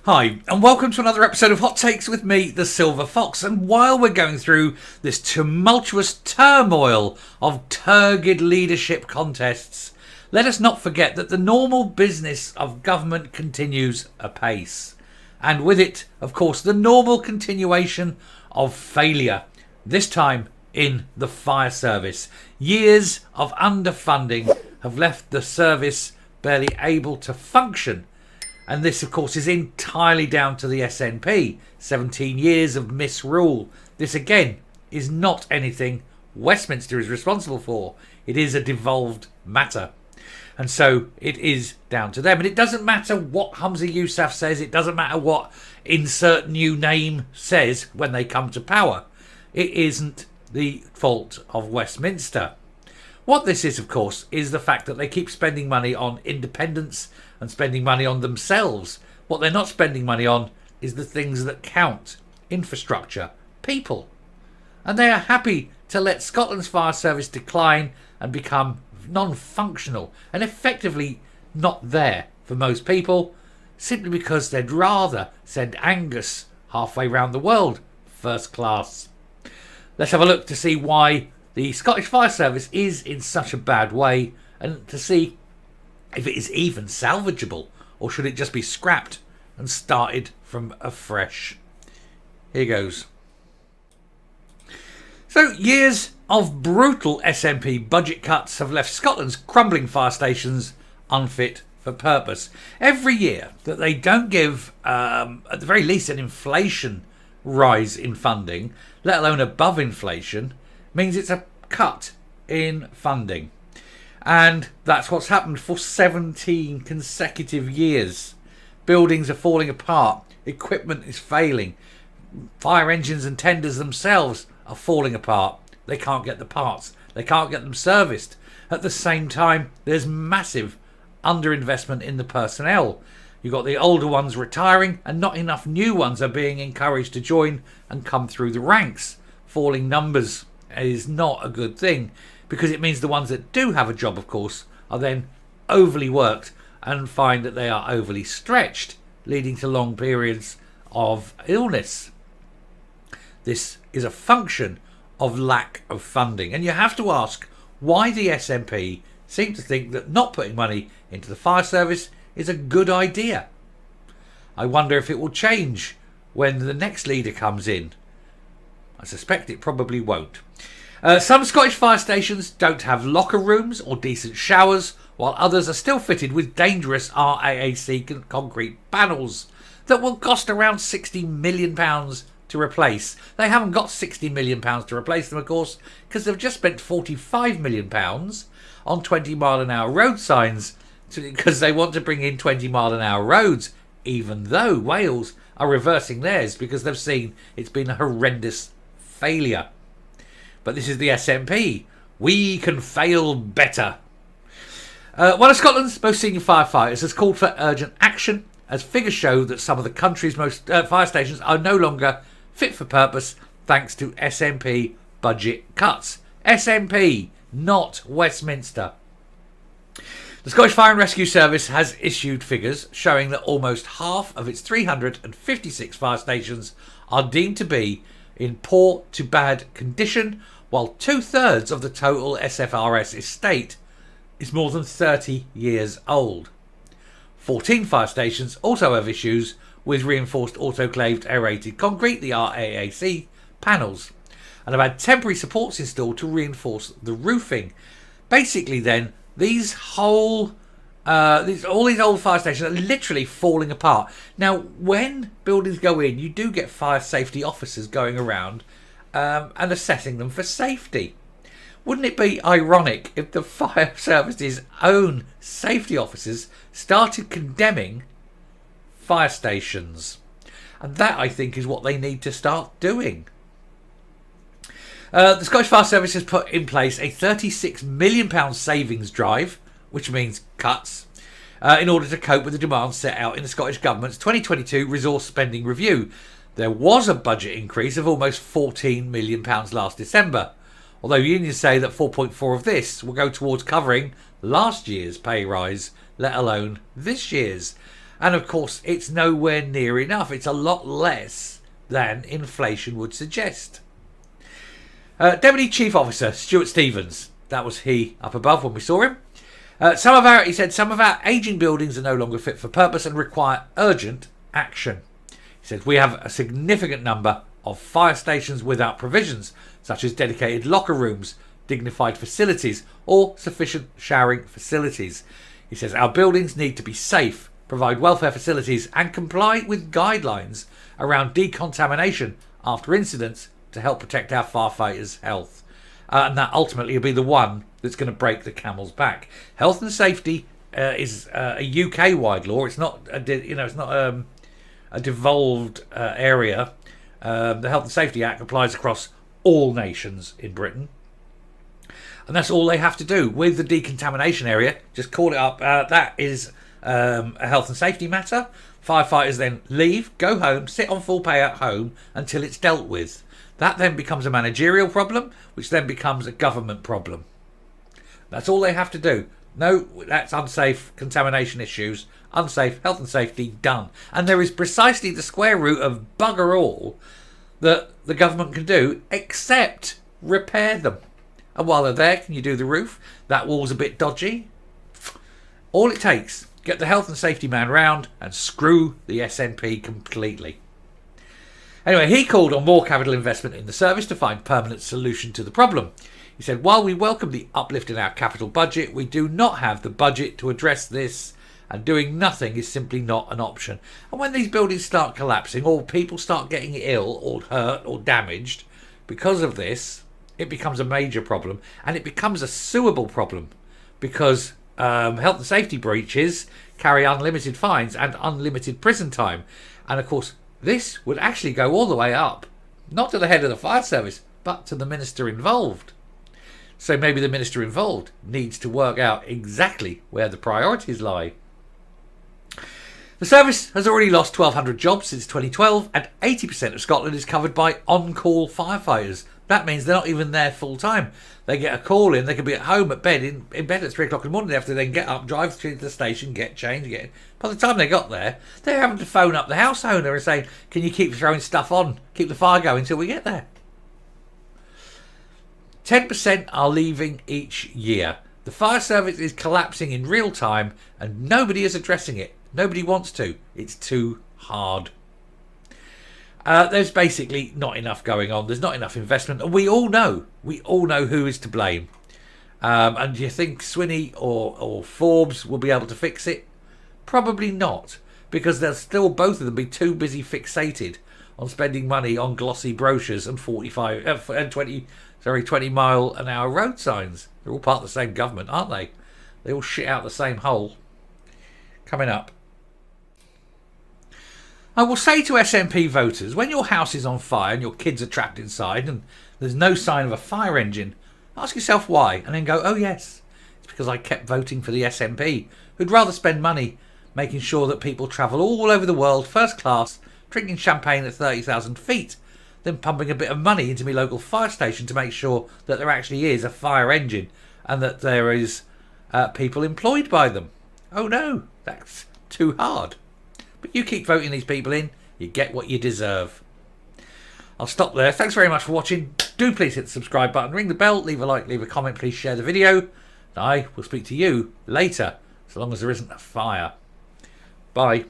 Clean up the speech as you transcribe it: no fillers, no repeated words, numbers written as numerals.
Hi, and welcome to another episode of Hot Takes with me, the Silver Fox. And while we're going through this tumultuous turmoil of turgid leadership contests, let us not forget that the normal business of government continues apace. And with it, of course, the normal continuation of failure, this time in the fire service. Years of underfunding have left the service barely able to function. And this, of course, is entirely down to the SNP. 17 years of misrule. This, again, is not anything Westminster is responsible for. It is a devolved matter. And so it is down to them. And it doesn't matter what Humza Yousaf says. It doesn't matter what insert new name says when they come to power. It isn't the fault of Westminster. What this is, of course, is the fact that they keep spending money on independence and spending money on themselves. What they're not spending money on is the things that count. Infrastructure, people. And they are happy to let Scotland's fire service decline and become non-functional and effectively not there for most people, simply because they'd rather send Angus halfway round the world, first class. Let's have a look to see why the Scottish Fire Service is in such a bad way, and to see if it is even salvageable, or should it just be scrapped and started from afresh. Here goes. So, years of brutal SNP budget cuts have left Scotland's crumbling fire stations unfit for purpose. Every year that they don't give, at the very least, an inflation rise in funding, let alone above inflation, means it's a cut in funding. And that's what's happened for 17 consecutive years. Buildings are falling apart. Equipment is failing. Fire engines and tenders themselves are falling apart. They can't get the parts. They can't get them serviced. At the same time, there's massive underinvestment in the personnel. You've got the older ones retiring and not enough new ones are being encouraged to join and come through the ranks. Falling numbers is not a good thing, because it means the ones that do have a job, of course, are then overly worked and find that they are overly stretched, leading to long periods of illness. This is a function of lack of funding. And you have to ask why the SNP seem to think that not putting money into the fire service is a good idea. I wonder if it will change when the next leader comes in. I suspect it probably won't. Some Scottish fire stations don't have locker rooms or decent showers, while others are still fitted with dangerous RAAC concrete panels that will cost around £60 million to replace. They haven't got £60 million to replace them, of course, because they've just spent £45 million on 20-mile-an-hour road signs, because they want to bring in 20-mile-an-hour roads, even though Wales are reversing theirs because they've seen it's been a horrendous failure. But this is the SNP. We can fail better. One of Scotland's most senior firefighters has called for urgent action, as figures show that some of the country's most fire stations are no longer fit for purpose thanks to SNP budget cuts. SNP, not Westminster. The Scottish Fire and Rescue Service has issued figures showing that almost half of its 356 fire stations are deemed to be in poor to bad condition, while 2/3 of the total SFRS estate is more than 30 years old. 14 fire stations also have issues with reinforced autoclaved aerated concrete, the RAAC, panels, and have had temporary supports installed to reinforce the roofing. Basically then, all these old fire stations are literally falling apart. Now, when buildings go in, you do get fire safety officers going around and assessing them for safety. Wouldn't it be ironic if the fire service's own safety officers started condemning fire stations? And that, I think, is what they need to start doing. The Scottish Fire Service has put in place a £36 million savings drive, which means cuts, in order to cope with the demands set out in the Scottish Government's 2022 resource spending review. There was a budget increase of almost £14 million last December, although unions say that 4.4 of this will go towards covering last year's pay rise, let alone this year's. And of course, it's nowhere near enough. It's a lot less than inflation would suggest. Deputy Chief Officer Stuart Stevens, that was he up above when we saw him. He said some of our ageing buildings are no longer fit for purpose and require urgent action. He said we have a significant number of fire stations without provisions, such as dedicated locker rooms, dignified facilities, or sufficient showering facilities. He says our buildings need to be safe, provide welfare facilities, and comply with guidelines around decontamination after incidents to help protect our firefighters' health. And that ultimately will be the one that's going to break the camel's back. Health and safety is a UK-wide law. It's not, a devolved area. The Health and Safety Act applies across all nations in Britain. And that's all they have to do with the decontamination area. Just call it up. That is a health and safety matter. Firefighters then leave, go home, sit on full pay at home until it's dealt with. That then becomes a managerial problem, which then becomes a government problem. That's all they have to do. No, that's unsafe contamination issues, unsafe health and safety, done. And there is precisely the square root of bugger all that the government can do, except repair them. And while they're there, can you do the roof? That wall's a bit dodgy. All it takes, get the health and safety man round and screw the SNP completely. Anyway, he called on more capital investment in the service to find permanent solution to the problem. He said, while we welcome the uplift in our capital budget, we do not have the budget to address this, and doing nothing is simply not an option. And when these buildings start collapsing, or people start getting ill or hurt or damaged because of this, it becomes a major problem, and it becomes a suable problem, because health and safety breaches carry unlimited fines and unlimited prison time. And of course, this would actually go all the way up, not to the head of the fire service, but to the minister involved. So maybe the minister involved needs to work out exactly where the priorities lie. The service has already lost 1,200 jobs since 2012, and 80% of Scotland is covered by on-call firefighters. That means they're not even there full time. They get a call in, they could be at home at bed, in bed at 3 o'clock in the morning. They have to then get up, drive to the station, get changed. By the time they got there, they're having to phone up the house owner and say, can you keep throwing stuff on, keep the fire going until we get there? 10% are leaving each year. The fire service is collapsing in real time and nobody is addressing it. Nobody wants to. It's too hard. There's basically not enough going on. There's not enough investment. And we all know who is to blame. And do you think Swinney or Forbes will be able to fix it? Probably not. Because they'll still both of them be too busy fixated on spending money on glossy brochures and 20 mile an hour road signs. They're all part of the same government, aren't they? They all shit out the same hole. Coming up. I will say to SNP voters, when your house is on fire and your kids are trapped inside and there's no sign of a fire engine, ask yourself why and then go, oh yes, it's because I kept voting for the SNP, who'd rather spend money making sure that people travel all over the world first class, drinking champagne at 30,000 feet, than pumping a bit of money into my local fire station to make sure that there actually is a fire engine and that there is people employed by them. Oh no, that's too hard. But you keep voting these people in, you get what you deserve. I'll stop there. Thanks very much for watching. Do please hit the subscribe button, ring the bell, leave a like, leave a comment, please share the video. And I will speak to you later, so long as there isn't a fire. Bye.